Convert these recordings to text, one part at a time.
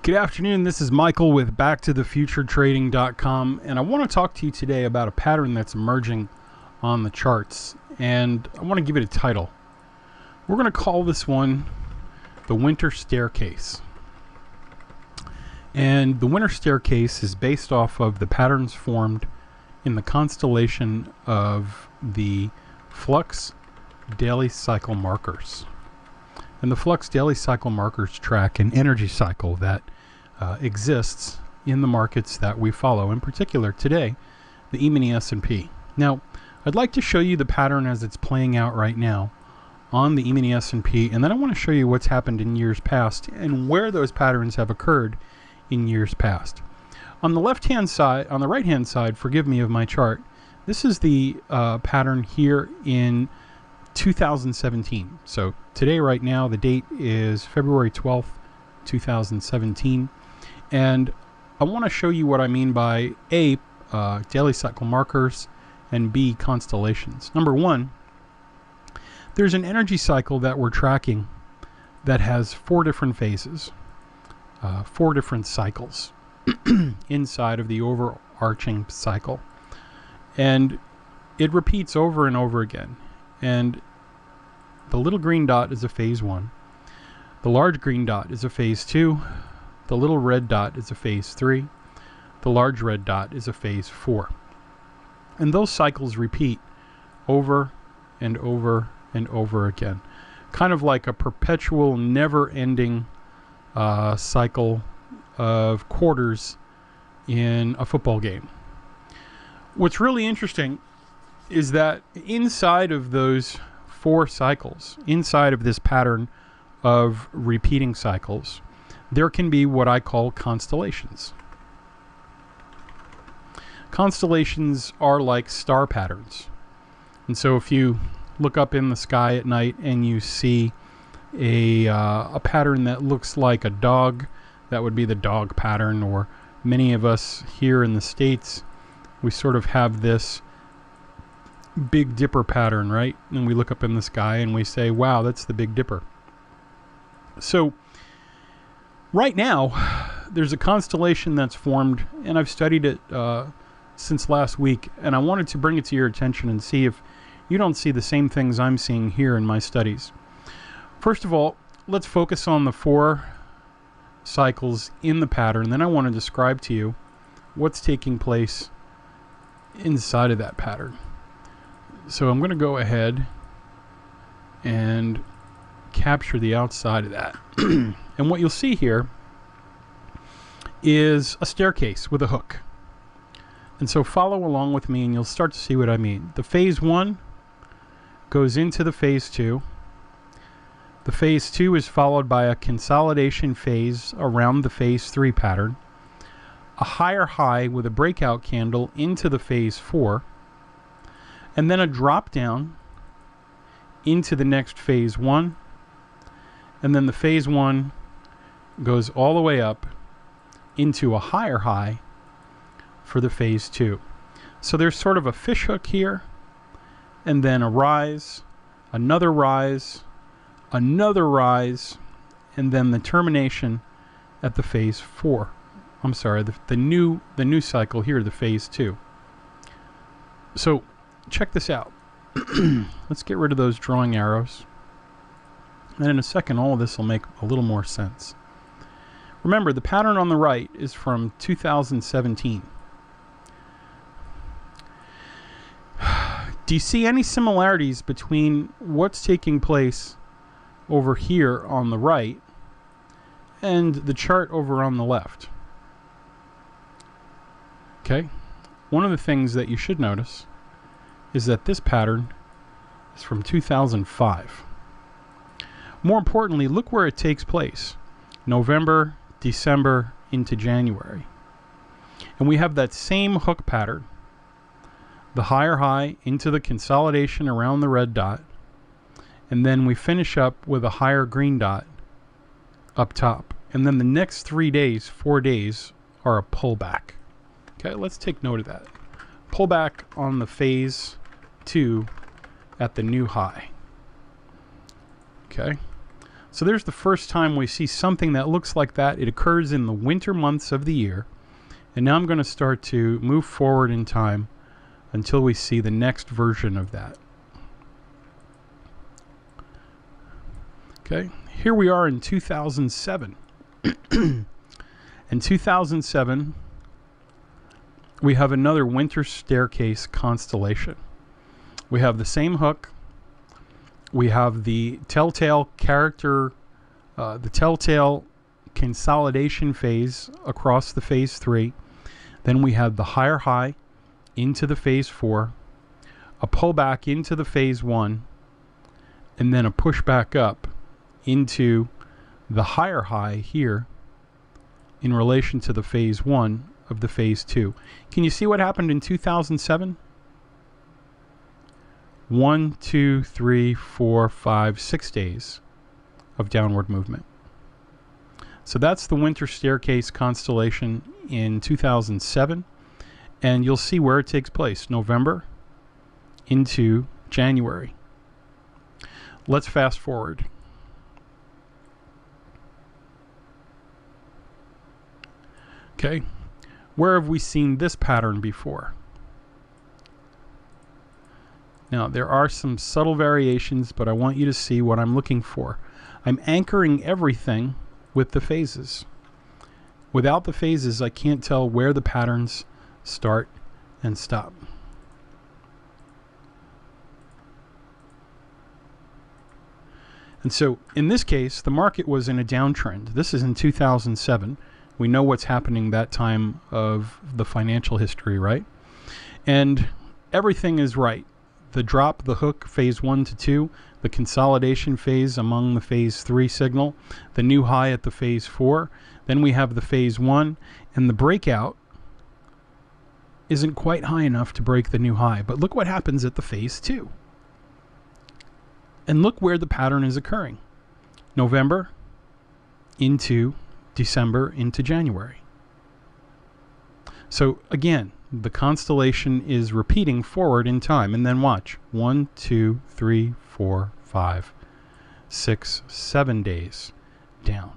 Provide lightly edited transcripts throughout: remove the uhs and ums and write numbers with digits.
Good afternoon, this is Michael with BackToTheFutureTrading.com, and I want to talk to you today about a pattern that's emerging on the charts, and I want to give it a title. We're going to call this one the Winter Staircase. And the Winter Staircase is based off of the patterns formed in the constellation of the Flux Daily Cycle markers. And the Flux Daily Cycle markers track an energy cycle that exists in the markets that we follow, in particular today, the Emini S&P. Now, I'd like to show you the pattern as it's playing out right now on the Emini S&P, and then I want to show you what's happened in years past and where those patterns have occurred in years past. On the left-hand side, on the right-hand side, forgive me, of my chart, this is the pattern here in 2017. So today, right now, the date is February 12th, 2017. And I want to show you what I mean by A, daily cycle markers, and B, constellations. Number one, there's an energy cycle that we're tracking that has four different phases, four different cycles inside of the overarching cycle. And it repeats over and over again. And the little green dot is a phase 1. The large green dot is a phase 2. The little red dot is a phase 3. The large red dot is a phase 4. And those cycles repeat over and over and over again. Kind of like a perpetual, never-ending cycle of quarters in a football game. What's really interesting is that inside of those four cycles, inside of this pattern of repeating cycles, there can be what I call constellations. Constellations are like star patterns. And so if you look up in the sky at night and you see a pattern that looks like a dog, that would be the dog pattern. Or many of us here in the States, we sort of have this Big Dipper pattern, right? And we look up in the sky and we say, wow, that's the Big Dipper. So right now, there's a constellation that's formed, and I've studied it since last week, and I wanted to bring it to your attention and see if you don't see the same things I'm seeing here in my studies. First of all, let's focus on the four cycles in the pattern. Then I want to describe to you what's taking place inside of that pattern. So I'm going to go ahead and capture the outside of that. And what you'll see here is a staircase with a hook. And so follow along with me and you'll start to see what I mean. The phase 1 goes into the phase 2. The phase 2 is followed by a consolidation phase around the phase 3 pattern, a higher high with a breakout candle into the phase 4, and then a drop down into the next phase 1, and then the phase 1 goes all the way up into a higher high for the phase 2. So there's sort of a fish hook here, and then a rise, another rise, another rise, and then the termination at the phase 4. I'm sorry, the new cycle here, the phase 2. So check this out. Let's get rid of those drawing arrows. And in a second, all of this will make a little more sense. Remember, the pattern on the right is from 2017. Do you see any similarities between what's taking place over here on the right and the chart over on the left? Okay. One of the things that you should notice is that this pattern is from 2005. More importantly, look where it takes place. November, December, into January. And we have that same hook pattern. The higher high into the consolidation around the red dot. And then we finish up with a higher green dot up top. And then the next 3 days, 4 days, are a pullback. Okay, let's take note of that. Pullback on the phase 2 at the new high. Okay, So there's the first time we see something that looks like that. It occurs in the winter months of the year. And now I'm going to start to move forward in time until we see the next version of that. Okay, here we are in 2007. In 2007, we have another winter staircase constellation. We have the same hook. We have the telltale character, the telltale consolidation phase across the phase 3. Then we have the higher high into the phase 4, a pullback into the phase 1, and then a pushback up into the higher high here in relation to the phase 1 of the phase 2. Can you see what happened in 2007? 1, 2, 3, 4, 5, 6 days of downward movement. So that's the winter staircase constellation in 2007, and you'll see where it takes place, November into January. Let's fast forward. Okay, where have we seen this pattern before? Now, there are some subtle variations, but I want you to see what I'm looking for. I'm anchoring everything with the phases. Without the phases, I can't tell where the patterns start and stop. And so, in this case, the market was in a downtrend. This is in 2007. We know what's happening that time of the financial history, right? And everything is right. The drop, the hook, phase 1 to 2, the consolidation phase among the phase 3 signal, the new high at the phase 4, then we have the phase 1, and the breakout isn't quite high enough to break the new high. But look what happens at the phase 2. And look where the pattern is occurring. November into December into January. So again, the constellation is repeating forward in time, and then watch. 1, 2, 3, 4, 5, 6, 7 days down.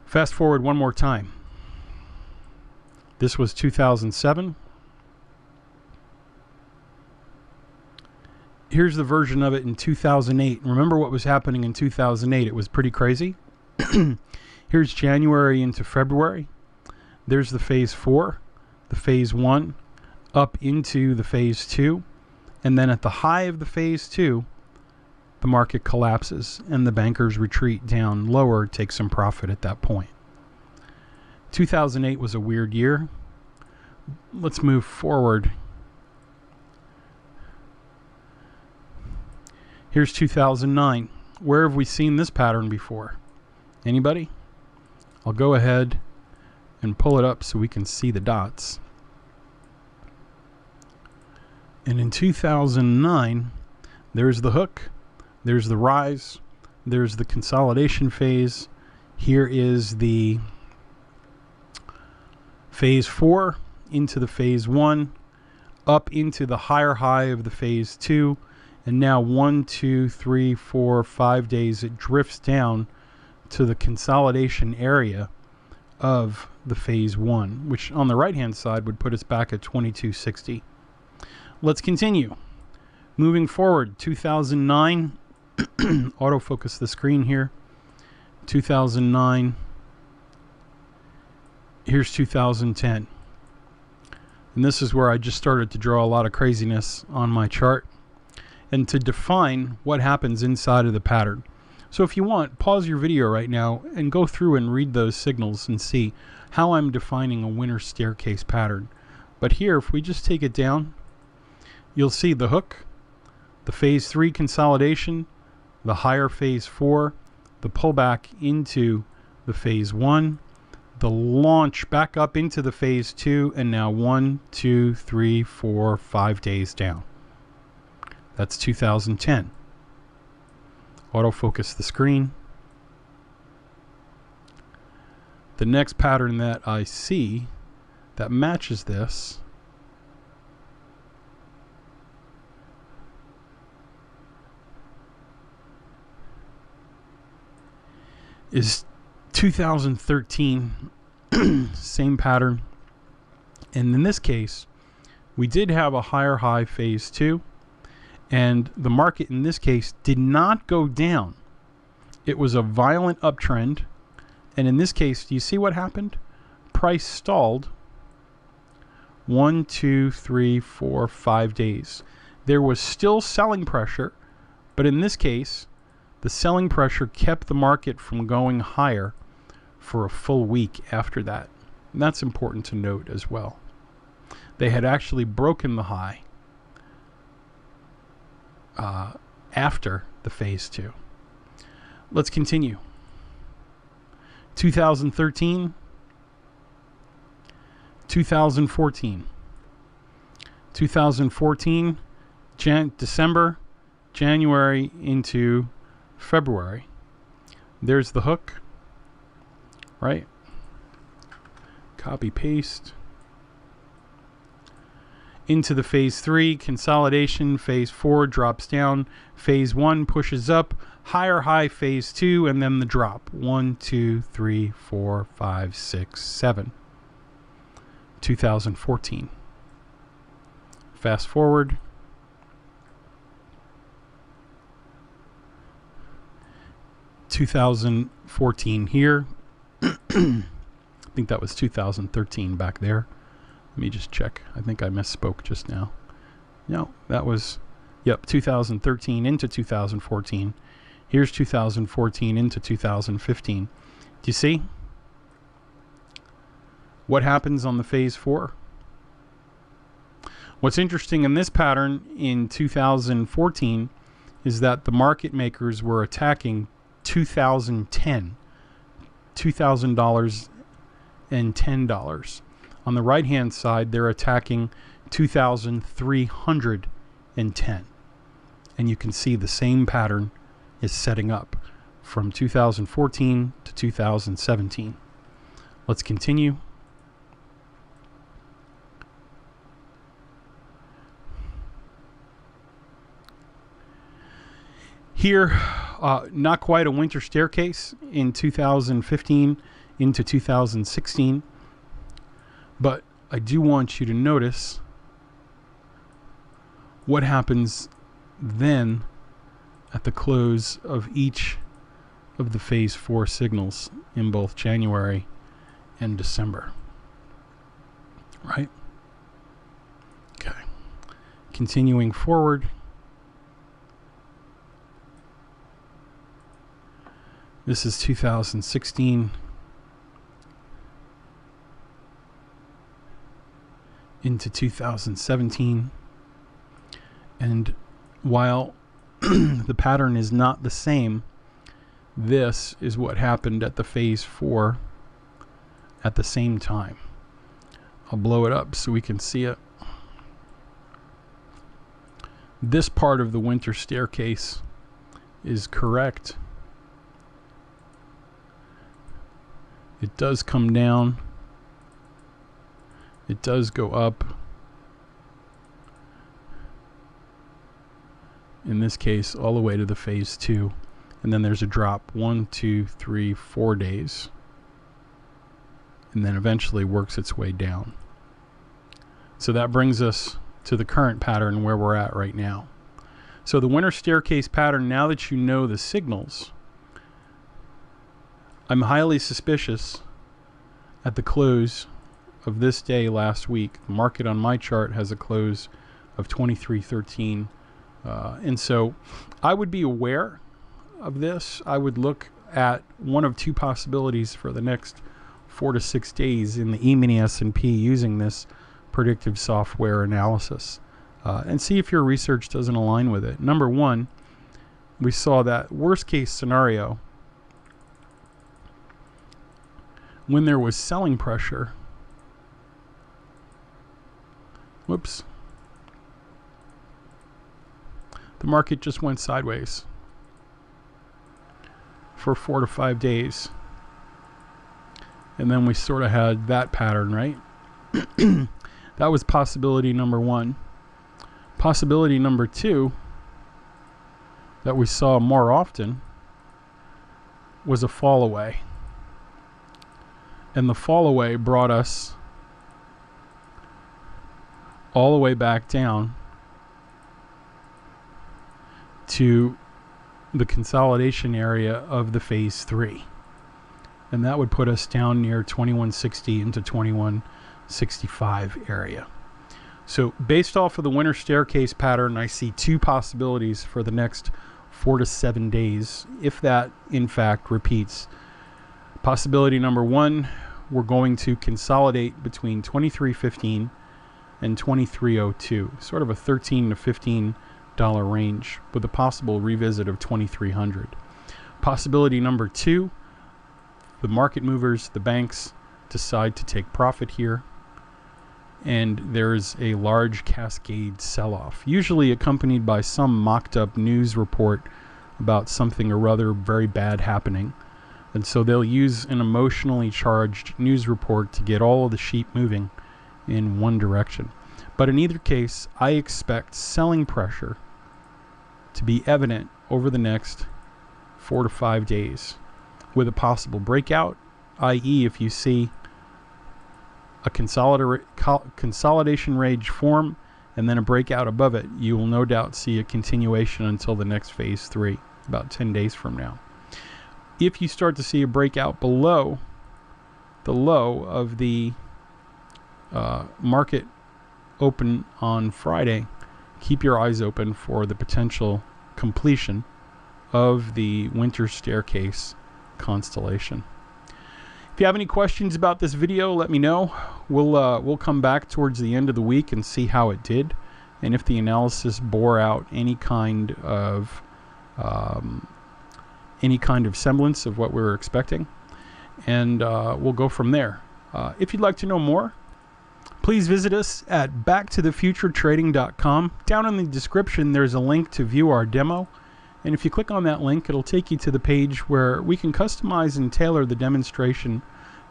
Fast forward one more time. This was 2007. Here's the version of it in 2008. Remember what was happening in 2008? It was pretty crazy. Here's January into February. There's the phase 4, the phase 1, up into the phase 2, and then at the high of the phase 2, the market collapses and the bankers retreat down lower, take some profit at that point. 2008 was a weird year. Let's move forward. Here's 2009. Where have we seen this pattern before? Anybody? I'll go ahead and pull it up so we can see the dots. And in 2009, there's the hook, there's the rise, there's the consolidation phase. Here is the phase 4 into the phase 1, up into the higher high of the phase 2, and now 1, 2, 3, 4, 5 days it drifts down to the consolidation area of the phase 1, which on the right hand side would put us back at 2260. Let's continue. Moving forward, 2009, autofocus the screen here. 2009, here's 2010. And this is where I just started to draw a lot of craziness on my chart and to define what happens inside of the pattern. So if you want, pause your video right now and go through and read those signals and see how I'm defining a winter staircase pattern. But here, if we just take it down, you'll see the hook, the phase 3 consolidation, the higher phase 4, the pullback into the phase 1, the launch back up into the phase 2, and now 1, 2, 3, 4, 5 days down. That's 2010. Autofocus the screen. The next pattern that I see that matches this is 2013. Same pattern. And in this case, we did have a higher high phase 2, and the market in this case did not go down. It was a violent uptrend, and in this case, do you see what happened? Price stalled 1, 2, 3, 4, 5 days. There was still selling pressure, but in this case, the selling pressure kept the market from going higher for a full week after that. And that's important to note as well. They had actually broken the high after the phase 2. Let's continue. 2013, 2014. 2014, December, January into February. There's the hook, right? Copy, paste. Into the phase 3, consolidation. Phase 4 drops down. Phase 1 pushes up. Higher high, phase 2, and then the drop. 1, 2, 3, 4, 5, 6, 7. 2014. Fast forward. $2014 here. I think that was 2013 back there. Let me just check. I think I misspoke just now. No, that was, yep, 2013 into 2014. Here's 2014 into 2015. Do you see what happens on the phase 4? What's interesting in this pattern in 2014 is that the market makers were attacking 2010, $2,000 and $10. On the right hand side, they're attacking 2,310. And you can see the same pattern is setting up from 2014 to 2017. Let's continue. Here, not quite a winter staircase in 2015 into 2016, but I do want you to notice what happens then at the close of each of the phase 4 signals in both January and December. Right? Okay. Continuing forward. This is 2016 into 2017. And while the pattern is not the same, this is what happened at the phase 4 at the same time. I'll blow it up so we can see it. This part of the winter staircase is correct. It does come down. It does go up. In this case, all the way to the phase 2. And then there's a drop 1, 2, 3, 4 days. And then eventually works its way down. So that brings us to the current pattern where we're at right now. So the winter staircase pattern, now that you know the signals, I'm highly suspicious at the close of this day last week. The market on my chart has a close of 23.13. And so I would be aware of this. I would look at one of two possibilities for the next 4 to 6 days in the Emini S&P using this predictive software analysis and see if your research doesn't align with it. Number one, we saw that worst case scenario when there was selling pressure. Whoops. The market just went sideways for 4 to 5 days. And then we sort of had that pattern, right? That was possibility number one. Possibility number two that we saw more often was a fall away. And the fall away brought us all the way back down to the consolidation area of the phase 3. And that would put us down near 2160 into 2165 area. So based off of the winter staircase pattern, I see two possibilities for the next 4 to 7 days, if that in fact repeats. Possibility number one, we're going to consolidate between 2315 and 2302, sort of a $13 to $15 range with a possible revisit of 2300. Possibility number two, the market movers, the banks, decide to take profit here, and there's a large cascade sell-off, usually accompanied by some mocked-up news report about something or other very bad happening. And so they'll use an emotionally charged news report to get all of the sheep moving in one direction. But in either case, I expect selling pressure to be evident over the next 4 to 5 days, with a possible breakout, i.e. if you see a consolidation range form and then a breakout above it, you will no doubt see a continuation until the next phase 3, about 10 days from now. If you start to see a breakout below the low of the market open on Friday, keep your eyes open for the potential completion of the winter staircase constellation. If you have any questions about this video, let me know. We'll come back towards the end of the week and see how it did, and if the analysis bore out any kind of semblance of what we were expecting, and we'll go from there. If you'd like to know more, please visit us at backtothefuturetrading.com. Down in the description, there's a link to view our demo. And if you click on that link, it'll take you to the page where we can customize and tailor the demonstration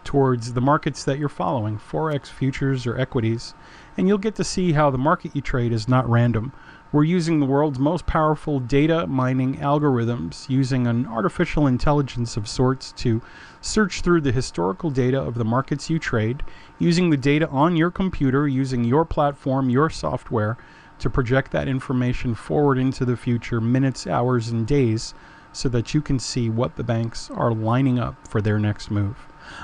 towards the markets that you're following, forex, futures, or equities. And you'll get to see how the market you trade is not random. We're using the world's most powerful data mining algorithms, using an artificial intelligence of sorts to search through the historical data of the markets you trade, using the data on your computer, using your platform, your software, to project that information forward into the future, minutes, hours, and days, so that you can see what the banks are lining up for their next move.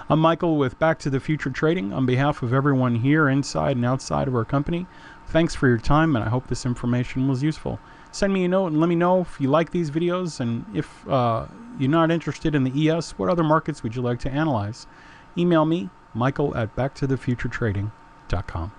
I'm Michael with Back to the Future Trading. On behalf of everyone here inside and outside of our company, thanks for your time, and I hope this information was useful. Send me a note and let me know if you like these videos, and if you're not interested in the ES, what other markets would you like to analyze? Email me, Michael at backtothefuturetrading.com.